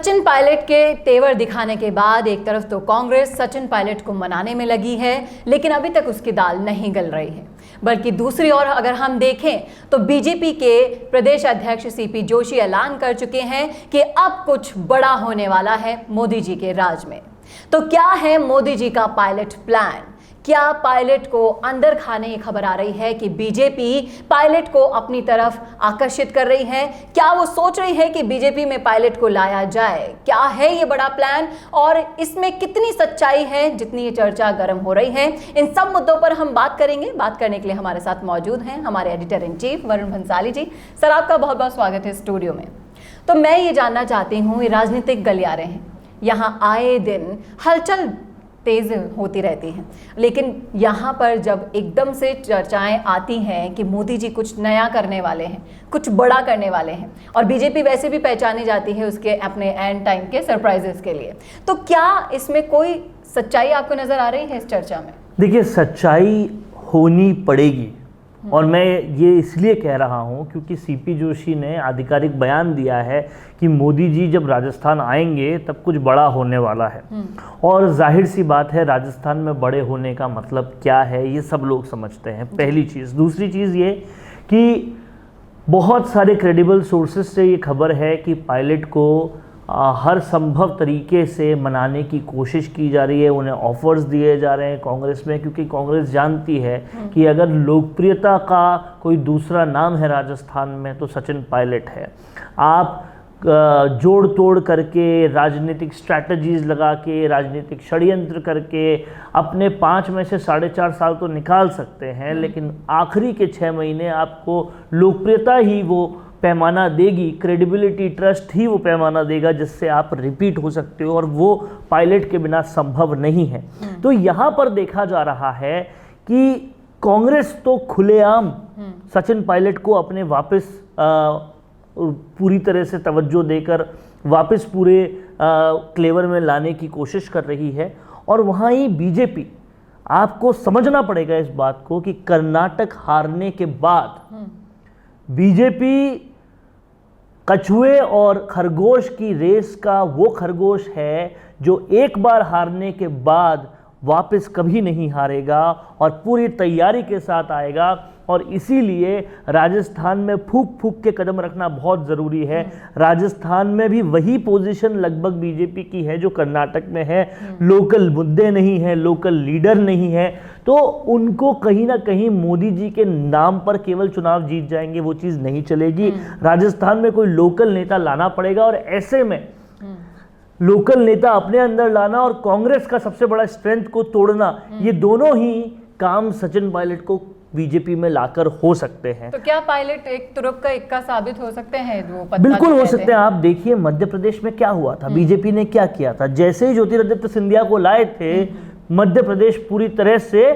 सचिन पायलट के तेवर दिखाने के बाद एक तरफ तो कांग्रेस सचिन पायलट को मनाने में लगी है, लेकिन अभी तक उसकी दाल नहीं गल रही है। बल्कि दूसरी ओर अगर हम देखें तो बीजेपी के प्रदेश अध्यक्ष सीपी जोशी ऐलान कर चुके हैं कि अब कुछ बड़ा होने वाला है मोदी जी के राज में। तो क्या है मोदी जी का पायलट प्लान? क्या पायलट को अंदर खाने की खबर आ रही है कि बीजेपी पायलट को अपनी तरफ आकर्षित कर रही है? क्या वो सोच रही है कि बीजेपी में पायलट को लाया जाए? क्या है ये बड़ा प्लान और इसमें कितनी सच्चाई है जितनी ये चर्चा गर्म हो रही है? इन सब मुद्दों पर हम बात करेंगे। बात करने के लिए हमारे साथ मौजूद हैं हमारे editor in chief Varun Bhansali ji. Sir, आपका बहुत बहुत स्वागत है स्टूडियो में। तो मैं ये जानना चाहती हूँ, ये राजनीतिक गलियारे हैं, यहाँ आए दिन हलचल तेज होती रहती हैं, लेकिन यहाँ पर जब एकदम से चर्चाएं आती हैं कि मोदी जी कुछ नया करने वाले हैं, कुछ बड़ा करने वाले हैं, और बीजेपी वैसे भी पहचानी जाती है उसके अपने एंड टाइम के सरप्राइजेस के लिए, तो क्या इसमें कोई सच्चाई आपको नजर आ रही है इस चर्चा में? देखिए, सच्चाई होनी पड़ेगी और मैं ये इसलिए कह रहा हूँ क्योंकि सीपी जोशी ने आधिकारिक बयान दिया है कि मोदी जी जब राजस्थान आएंगे तब कुछ बड़ा होने वाला है। और जाहिर सी बात है, राजस्थान में बड़े होने का मतलब क्या है ये सब लोग समझते हैं, पहली चीज़। दूसरी चीज़ ये कि बहुत सारे क्रेडिबल सोर्सेज से ये खबर है कि पायलट को हर संभव तरीके से मनाने की कोशिश की जा रही है, उन्हें ऑफर्स दिए जा रहे हैं कांग्रेस में, क्योंकि कांग्रेस जानती है कि अगर लोकप्रियता का कोई दूसरा नाम है राजस्थान में तो सचिन पायलट है। आप जोड़ तोड़ करके, राजनीतिक स्ट्रैटेजीज लगा के, राजनीतिक षड्यंत्र करके अपने 5 में से 4.5 साल तो निकाल सकते हैं, लेकिन आखिरी के 6 महीने आपको लोकप्रियता ही वो पैमाना देगी, क्रेडिबिलिटी, ट्रस्ट ही वो पैमाना देगा जिससे आप रिपीट हो सकते हो, और वो पायलट के बिना संभव नहीं है। तो यहाँ पर देखा जा रहा है कि कांग्रेस तो खुलेआम सचिन पायलट को अपने वापस पूरी तरह से तवज्जो देकर वापस पूरे क्लेवर में लाने की कोशिश कर रही है, और वहाँ ही बीजेपी, आपको समझना पड़ेगा इस बात को कि कर्नाटक हारने के बाद बीजेपी कछुए और खरगोश की रेस का वो खरगोश है जो एक बार हारने के बाद वापस कभी नहीं हारेगा और पूरी तैयारी के साथ आएगा। और इसीलिए राजस्थान में फूंक फूंक के कदम रखना बहुत ज़रूरी है। राजस्थान में भी वही पोजीशन लगभग बीजेपी की है जो कर्नाटक में है। लोकल मुद्दे नहीं है, लोकल लीडर नहीं है, तो उनको कहीं ना कहीं मोदी जी के नाम पर केवल चुनाव जीत जाएंगे वो चीज़ नहीं चलेगी। राजस्थान में कोई लोकल नेता लाना पड़ेगा, और ऐसे में लोकल नेता अपने अंदर लाना और कांग्रेस का सबसे बड़ा स्ट्रेंथ को तोड़ना, ये दोनों ही काम सचिन पायलट को बीजेपी में लाकर हो सकते हैं। तो क्या पायलट एक तुरुप का इक्का साबित हो सकते हैं? बिल्कुल हो सकते हैं। आप देखिए मध्य प्रदेश में क्या हुआ था, बीजेपी ने क्या किया था। जैसे ही ज्योतिरादित्य सिंधिया को लाए थे, मध्य प्रदेश पूरी तरह से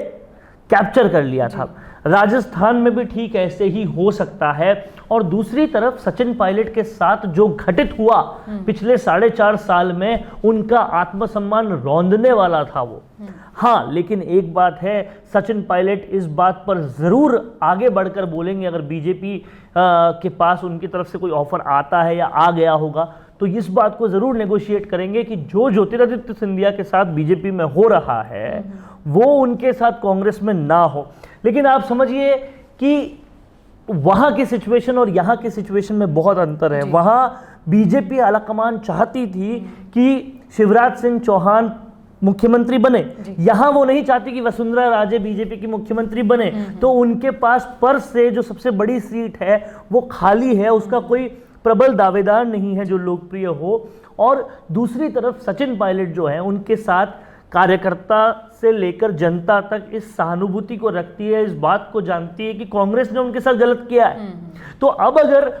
कैप्चर कर लिया था। राजस्थान में भी ठीक ऐसे ही हो सकता है। और दूसरी तरफ सचिन पायलट के साथ जो घटित हुआ पिछले 4.5 साल में, उनका आत्मसम्मान रौंदने वाला था वो। हाँ, लेकिन एक बात है, सचिन पायलट इस बात पर जरूर आगे बढ़कर बोलेंगे, अगर बीजेपी के पास उनकी तरफ से कोई ऑफर आता है या आ गया होगा तो इस बात को जरूर नेगोशिएट करेंगे कि जो ज्योतिरादित्य सिंधिया के साथ बीजेपी में हो रहा है वो उनके साथ कांग्रेस में ना हो। लेकिन आप समझिए कि वहां की सिचुएशन और यहां की सिचुएशन में बहुत अंतर है। वहां बीजेपी आलाकमान चाहती थी कि शिवराज सिंह चौहान मुख्यमंत्री बने, यहां वो नहीं चाहती कि वसुंधरा राजे बीजेपी की मुख्यमंत्री बने। तो उनके पास पर्स से जो सबसे बड़ी सीट है वो खाली है, उसका कोई प्रबल दावेदार नहीं है जो लोकप्रिय हो। और दूसरी तरफ सचिन पायलट जो है, उनके साथ कार्यकर्ता से लेकर जनता तक इस सहानुभूति को रखती है, इस बात को जानती है कि कांग्रेस ने उनके साथ गलत किया है। तो अब अगर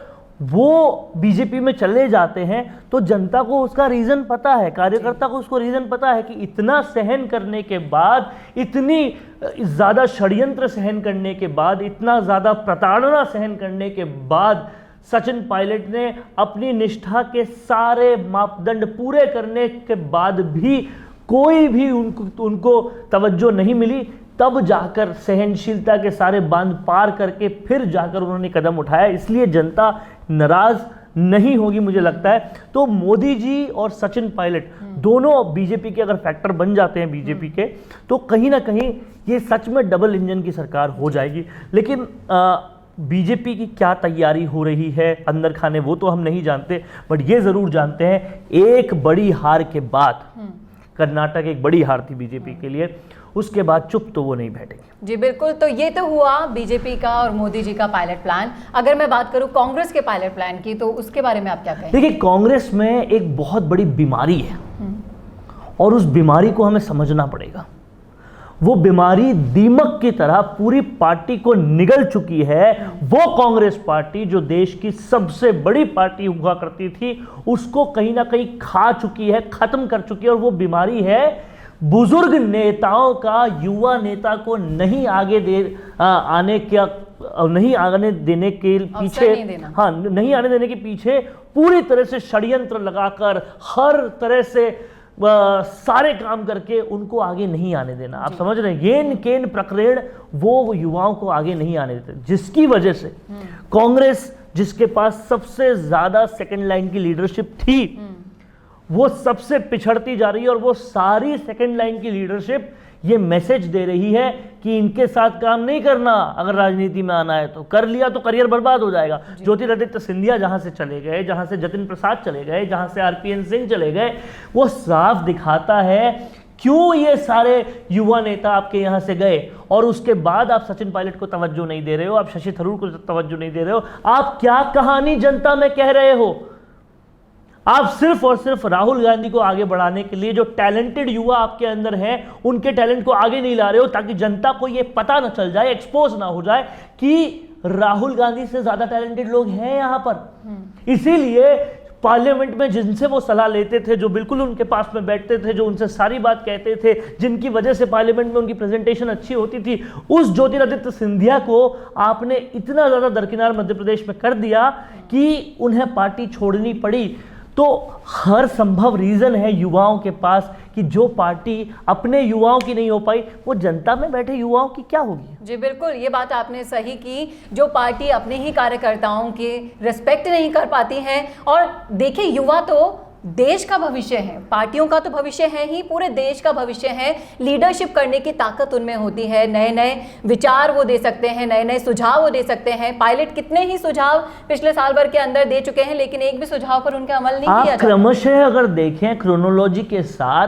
वो बीजेपी में चले जाते हैं तो जनता को उसका रीजन पता है, कार्यकर्ता को उसको रीजन पता है कि इतना सहन करने के बाद, इतनी ज्यादा षड्यंत्र सहन करने के बाद, इतना ज्यादा प्रताड़ना सहन करने के बाद सचिन पायलट ने अपनी निष्ठा के सारे मापदंड पूरे करने के बाद भी कोई भी उनको तवज्जो नहीं मिली। तब जाकर सहनशीलता के सारे बांध पार करके फिर जाकर उन्होंने कदम उठाया। इसलिए जनता नाराज नहीं होगी मुझे लगता है। तो मोदी जी और सचिन पायलट दोनों बीजेपी के अगर फैक्टर बन जाते हैं बीजेपी के, तो कहीं ना कहीं ये सच में डबल इंजन की सरकार हो जाएगी। लेकिन बीजेपी की क्या तैयारी हो रही है अंदर खाने, वो तो हम नहीं जानते, बट ये जरूर जानते हैं एक बड़ी हार के बाद, कर्नाटक एक बड़ी हार थी बीजेपी के लिए, उसके बाद चुप तो वो नहीं बैठेंगे। जी बिल्कुल, तो ये तो हुआ बीजेपी का और मोदी जी का पायलट प्लान। अगर मैं बात करूं कांग्रेस के पायलट प्लान की, तो उसके बारे में आप क्या कहें? देखिए, कांग्रेस में एक बहुत बड़ी बीमारी है और उस बीमारी को हमें समझना पड़ेगा। वो बीमारी दीमक की तरह पूरी पार्टी को निगल चुकी है। वो कांग्रेस पार्टी जो देश की सबसे बड़ी पार्टी हुआ करती थी, उसको कहीं ना कहीं खा चुकी है, खत्म कर चुकी है। और वो बीमारी है बुजुर्ग नेताओं का युवा नेता को नहीं आगे आने देने के पीछे, नहीं आने देने के पीछे पूरी तरह से षड्यंत्र लगाकर, हर तरह से सारे काम करके उनको आगे नहीं आने देना। आप समझ रहे हैं, येन केन प्रकरण वो युवाओं को आगे नहीं आने देते, जिसकी वजह से कांग्रेस, जिसके पास सबसे ज्यादा सेकंड लाइन की लीडरशिप थी, वो सबसे पिछड़ती जा रही है। और वो सारी सेकंड लाइन की लीडरशिप ये मैसेज दे रही है कि इनके साथ काम नहीं करना, अगर राजनीति में आना है तो कर लिया तो करियर बर्बाद हो जाएगा। ज्योतिरादित्य सिंधिया जहां से चले गए, जहां से जतिन प्रसाद चले गए, जहां से आरपीएन सिंह चले गए, वो साफ दिखाता है क्यों ये सारे युवा नेता आपके यहां से गए। और उसके बाद आप सचिन पायलट को तवज्जो नहीं दे रहे हो, आप शशि थरूर को तवज्जो नहीं दे रहे हो। आप क्या कहानी जनता में कह रहे हो? आप सिर्फ और सिर्फ राहुल गांधी को आगे बढ़ाने के लिए जो टैलेंटेड युवा आपके अंदर हैं, उनके टैलेंट को आगे नहीं ला रहे हो, ताकि जनता को यह पता ना चल जाए, एक्सपोज ना हो जाए कि राहुल गांधी से ज्यादा टैलेंटेड लोग हैं यहां पर। इसीलिए पार्लियामेंट में जिनसे वो सलाह लेते थे, जो बिल्कुल उनके पास में बैठते थे, जो उनसे सारी बात कहते थे, जिनकी वजह से पार्लियामेंट में उनकी प्रेजेंटेशन अच्छी होती थी, उस ज्योतिरादित्य सिंधिया को आपने इतना ज्यादा दरकिनार मध्य प्रदेश में कर दिया कि उन्हें पार्टी छोड़नी पड़ी। तो हर संभव रीजन है युवाओं के पास कि जो पार्टी अपने युवाओं की नहीं हो पाई, वो जनता में बैठे युवाओं की क्या होगी। जी बिल्कुल, ये बात आपने सही की। जो पार्टी अपने ही कार्यकर्ताओं की रिस्पेक्ट नहीं कर पाती है, और देखिए युवा तो देश का भविष्य है, पार्टियों का तो भविष्य है ही, पूरे देश का भविष्य है। लीडरशिप करने की ताकत उनमें होती है, नए नए विचार वो दे सकते हैं, नए नए सुझाव वो दे सकते हैं। पायलट कितने ही सुझाव पिछले साल भर के अंदर दे चुके हैं, लेकिन एक भी सुझाव पर उनका अमल नहीं किया जाता। क्रमशः अगर देखें क्रोनोलॉजी के साथ,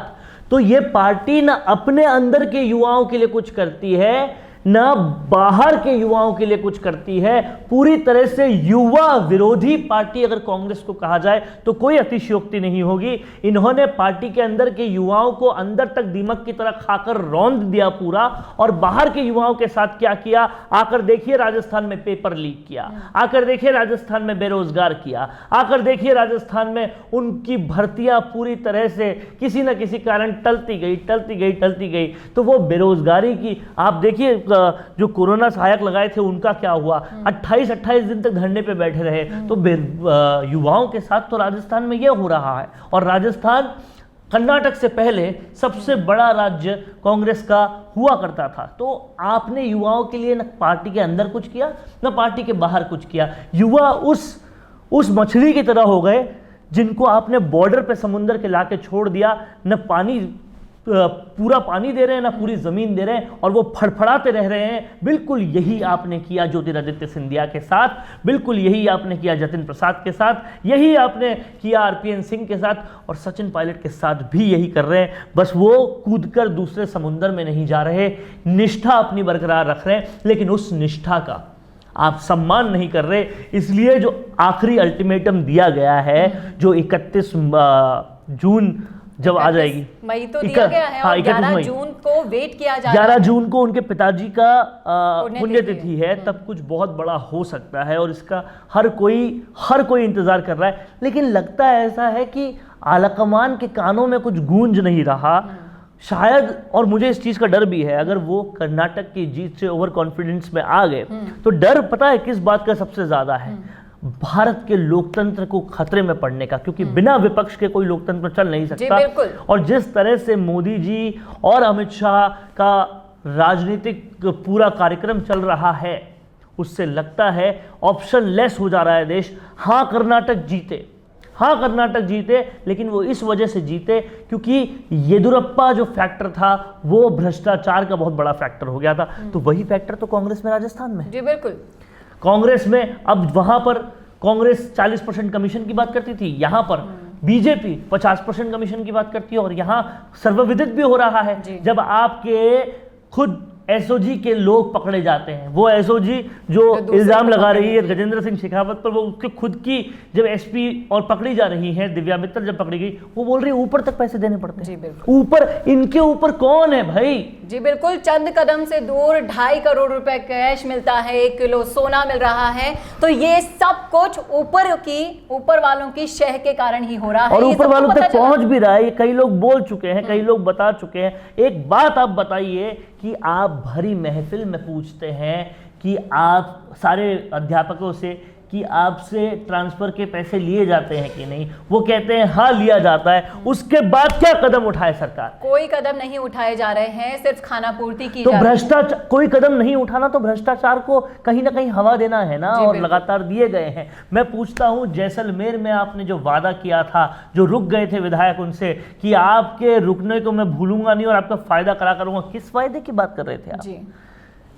तो ये पार्टी ना अपने अंदर के युवाओं के लिए कुछ करती है, ना बाहर के युवाओं के लिए कुछ करती है। पूरी तरह से युवा विरोधी पार्टी अगर कांग्रेस को कहा जाए तो कोई अतिशयोक्ति नहीं होगी। इन्होंने पार्टी के अंदर के युवाओं को अंदर तक दीमक की तरह खाकर रौंद दिया पूरा। और बाहर के युवाओं के साथ क्या किया, आकर देखिए राजस्थान में पेपर लीक किया, आकर देखिए राजस्थान में बेरोजगार किया, आकर देखिए राजस्थान में उनकी भर्तियां पूरी तरह से किसी न किसी कारण टलती गई। तो वो बेरोजगारी की आप देखिए, जो कोरोना सहायक लगाए थे उनका क्या हुआ, 28 दिन तक धरने पे बैठे रहे। तो युवाओं के साथ तो राजस्थान में यह हो रहा है। और राजस्थान कर्नाटक से पहले सबसे बड़ा राज्य कांग्रेस का हुआ करता था। तो आपने युवाओं के लिए न पार्टी के अंदर कुछ किया, न पार्टी के बाहर कुछ किया। युवा उस मछली की तरह हो गए जिनको आपने बॉर्डर पे समुद्र के लाके छोड़ दिया, न पानी पूरा पानी दे रहे हैं, ना पूरी जमीन दे रहे हैं, और वो फड़फड़ाते रह रहे हैं। बिल्कुल यही आपने किया ज्योतिरादित्य सिंधिया के साथ, बिल्कुल यही आपने किया जतिन प्रसाद के साथ, यही आपने किया आरपीएन सिंह के साथ, और सचिन पायलट के साथ भी यही कर रहे हैं। बस वो कूदकर दूसरे समुद्र में नहीं जा रहे, निष्ठा अपनी बरकरार रख रहे हैं, लेकिन उस निष्ठा का आप सम्मान नहीं कर रहे। इसलिए जो आखिरी अल्टीमेटम दिया गया है, जो 31 जून जब आ जाएगी, मई तो दिया गया है, और 11 जून को वेट किया जा रहा है। 11 जून को उनके पिताजी का पुण्यतिथि है, तब कुछ बहुत बड़ा हो सकता है, और इसका हर कोई इंतजार कर रहा है। लेकिन लगता है ऐसा है कि आलाकमान के कानों में कुछ गूंज नहीं रहा शायद। और मुझे इस चीज का डर भी है, अगर वो कर्नाटक की जीत से ओवर कॉन्फिडेंस में आ गए, तो डर पता है किस बात का सबसे ज्यादा है, भारत के लोकतंत्र को खतरे में पड़ने का, क्योंकि बिना विपक्ष के कोई लोकतंत्र चल नहीं सकता। और जिस तरह से मोदी जी और अमित शाह का राजनीतिक पूरा कार्यक्रम चल रहा है, उससे लगता है ऑप्शन लेस हो जा रहा है देश। हाँ कर्नाटक जीते, हाँ कर्नाटक जीते, लेकिन वो इस वजह से जीते क्योंकि येदुरप्पा जो फैक्टर था वो भ्रष्टाचार का बहुत बड़ा फैक्टर हो गया था। तो वही फैक्टर तो कांग्रेस में राजस्थान में। जी बिल्कुल। कांग्रेस में अब वहां पर कांग्रेस 40% कमीशन की बात करती थी, यहां पर बीजेपी 50% कमीशन की बात करती है, और यहां सर्वविदित भी हो रहा है जब आपके खुद एसओजी के लोग पकड़े जाते हैं। वो एसओजी जो इल्जाम लगा रही है गजेंद्र सिंह शेखावत पर, वो उसके खुद की जब एसपी और पकड़ी जा रही है, दिव्या मित्तल जब पकड़ी गई, वो बोल रही है ऊपर तक पैसे देने पड़ते हैं। ऊपर इनके ऊपर कौन है भाई? जी बिल्कुल, चंद कदम से दूर 2.5 करोड़ रुपए कैश मिलता है, 1 किलो सोना मिल रहा है। तो ये सब कुछ ऊपर वालों की शह के कारण ही हो रहा है, और ऊपर वालों तक पहुंच भी रहा है। ये कई लोग बोल चुके हैं, कई लोग बता चुके हैं। एक बात आप बताइए कि आप भरी महफिल में पूछते हैं कि आप सारे अध्यापकों से कि आपसे ट्रांसफर के पैसे लिए जाते हैं कि नहीं, वो कहते हैं हाँ लिया जाता है। उसके बाद क्या कदम उठाए सरकार? कोई कदम नहीं उठाए जा रहे हैं, सिर्फ खाना पूर्ति की तो जा भ्रष्टाचार, कोई कदम नहीं उठाना तो भ्रष्टाचार को कहीं ना कहीं हवा देना है ना, और लगातार दिए गए हैं। मैं पूछता हूं, जैसलमेर में आपने जो वादा किया था, जो रुक गए थे विधायक उनसे कि आपके रुकने को मैं भूलूंगा नहीं और आपका फायदा करा करूंगा, किस फायदे की बात कर रहे थे आप?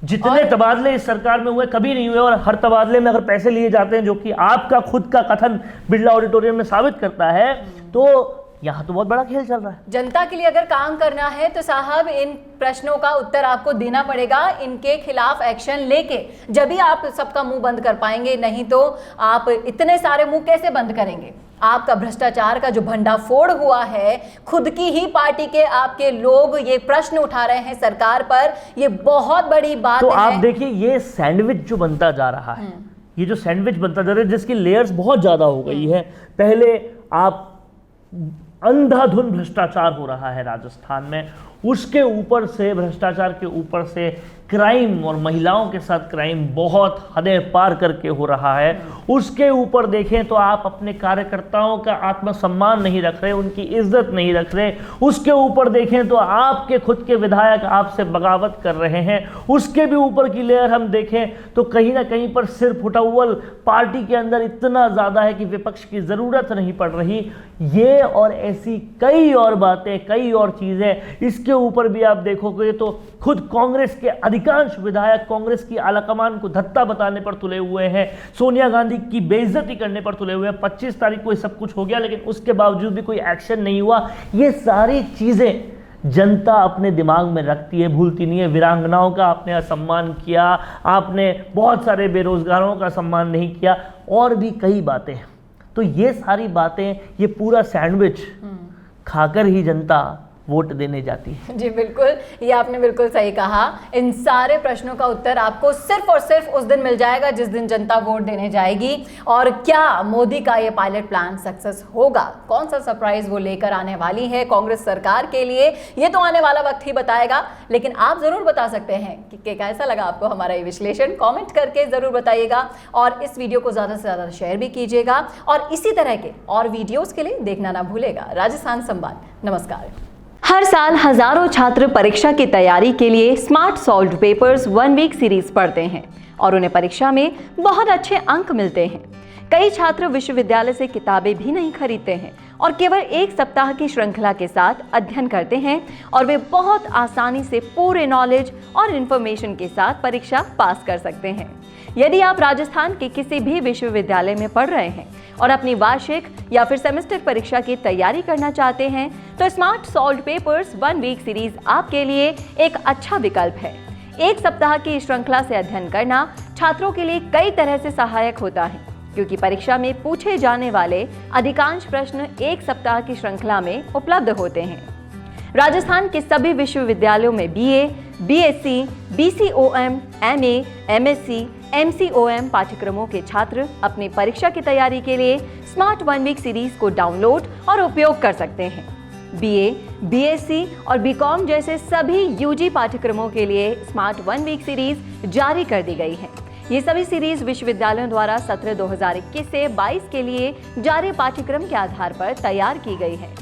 जितने तबादले इस सरकार में हुए कभी नहीं हुए, और हर तबादले में अगर पैसे लिए जाते हैं, जो कि आपका खुद का कथन बिरला ऑडिटोरियम में साबित करता है, तो यहाँ तो बहुत बड़ा खेल चल रहा है। जनता के लिए अगर काम करना है तो साहब इन प्रश्नों का उत्तर आपको देना पड़ेगा, इनके खिलाफ एक्शन लेके, जब भी आप सबका मुंह बंद कर पाएंगे। नहीं तो आप इतने सारे मुंह कैसे बंद करेंगे? आपका भ्रष्टाचार का जो भंडाफोड़ हुआ है, खुद की ही पार्टी के आपके लोग ये प्रश्न उठा रहे हैं सरकार पर, ये बहुत बड़ी बात है। तो आप देखिए ये सैंडविच जो बनता जा रहा है, ये जो सैंडविच बनता जा रहा है, जिसकी लेयर्स बहुत ज्यादा हो गई है। पहले आप अंधाधुंध भ्रष्टाचार हो रहा है राजस्थान में, उसके ऊपर से भ्रष्टाचार के ऊपर से क्राइम और महिलाओं के साथ क्राइम बहुत हदें पार करके हो रहा है। उसके ऊपर देखें तो आप अपने कार्यकर्ताओं का आत्मसम्मान नहीं रख रहे, उनकी इज्जत नहीं रख रहे। उसके ऊपर देखें तो आपके खुद के विधायक आपसे बगावत कर रहे हैं। उसके भी ऊपर की लेयर हम देखें तो कहीं ना कहीं पर सिर फुटौल पार्टी के अंदर इतना ज़्यादा है कि विपक्ष की ज़रूरत नहीं पड़ रही। ये और ऐसी कई और बातें, कई और चीज़ें, इसके ऊपर भी आप देखोगे तो खुद कांग्रेस के अधिकांश विधायक कांग्रेस की आलाकमान को धत्ता बताने पर तुले हुए हैं, सोनिया गांधी की बेइज्जती करने पर तुले हुए हैं। 25 तारीख को ये सब कुछ हो गया, लेकिन उसके बावजूद भी कोई एक्शन नहीं हुआ। ये सारी चीज़ें जनता अपने दिमाग में रखती है, भूलती नहीं है। वीरांगनाओं का आपने असम्मान किया, आपने बहुत सारे बेरोजगारों का सम्मान नहीं किया, और भी कई बातें। तो ये सारी बातें, ये पूरा सैंडविच खाकर ही जनता वोट देने जाती है। जी बिल्कुल, ये आपने बिल्कुल सही कहा। इन सारे प्रश्नों का उत्तर आपको सिर्फ और सिर्फ उस दिन मिल जाएगा जिस दिन जनता वोट देने जाएगी। और क्या मोदी का ये पायलट प्लान सक्सेस होगा? कौन सा सरप्राइज वो लेकर आने वाली है कांग्रेस सरकार के लिए, ये तो आने वाला वक्त ही बताएगा। लेकिन आप जरूर बता सकते हैं कि कैसा लगा आपको हमारा ये विश्लेषण, कॉमेंट करके जरूर बताइएगा। और इस वीडियो को ज़्यादा से ज़्यादा शेयर भी कीजिएगा, और इसी तरह के और वीडियोज़ के लिए देखना ना भूलेगा राजस्थान संवाद। नमस्कार। हर साल हजारों छात्र परीक्षा की तैयारी के लिए smart solved papers 1 week series पढ़ते हैं और उन्हें परीक्षा में बहुत अच्छे अंक मिलते हैं। कई छात्र विश्वविद्यालय से किताबें भी नहीं खरीदते हैं और केवल 1 सप्ताह की श्रृंखला के साथ अध्ययन करते हैं और वे बहुत आसानी से पूरे नॉलेज और इन्फॉर्मेशन के साथ परीक्षा पास कर सकते हैं। यदि आप राजस्थान के किसी भी विश्वविद्यालय में पढ़ रहे हैं और अपनी वार्षिक या फिर सेमेस्टर परीक्षा की तैयारी करना चाहते हैं तो smart solved papers 1 week series आपके लिए एक अच्छा विकल्प है। 1 सप्ताह की श्रृंखला से अध्ययन करना छात्रों के लिए कई तरह से सहायक होता है, क्योंकि परीक्षा में पूछे जाने वाले अधिकांश प्रश्न 1 सप्ताह की श्रृंखला में उपलब्ध होते हैं। राजस्थान के सभी विश्वविद्यालयों में BA, BSc, BCOM, MA, MSc, MCOM पाठ्यक्रमों के छात्र अपनी परीक्षा की तैयारी के लिए स्मार्ट 1 वीक सीरीज को डाउनलोड और उपयोग कर सकते हैं। BA, BSc और BCom जैसे सभी UG पाठ्यक्रमों के लिए स्मार्ट 1 वीक सीरीज जारी कर दी गई है। ये सभी सीरीज विश्वविद्यालयों द्वारा सत्र 2021 से 22 के लिए जारी पाठ्यक्रम के आधार पर तैयार की गई है।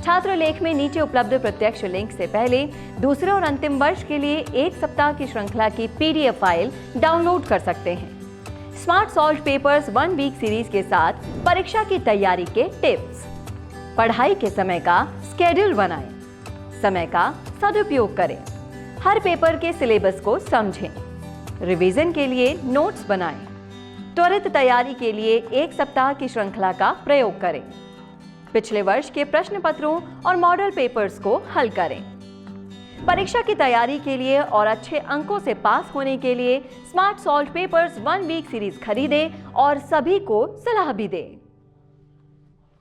छात्र लेख में नीचे उपलब्ध प्रत्यक्ष लिंक से पहले दूसरे और अंतिम वर्ष के लिए 1 सप्ताह की श्रृंखला की PDF फाइल डाउनलोड कर सकते हैं। Smart solve papers 1 week series के साथ परीक्षा की तैयारी के टिप्स। पढ़ाई के समय का स्केड्यूल बनाएं, समय का सदुपयोग करें, हर पेपर के सिलेबस को समझें, रिवीजन के लिए नोट्स बनाएं, त्वरित तैयारी के लिए 1 सप्ताह की श्रृंखला का प्रयोग करें, पिछले वर्ष के प्रश्न पत्रों और मॉडल पेपर्स को हल करें। परीक्षा की तैयारी के लिए और अच्छे अंकों से पास होने के लिए smart solve papers 1 week series खरीदें और सभी को सलाह भी दें।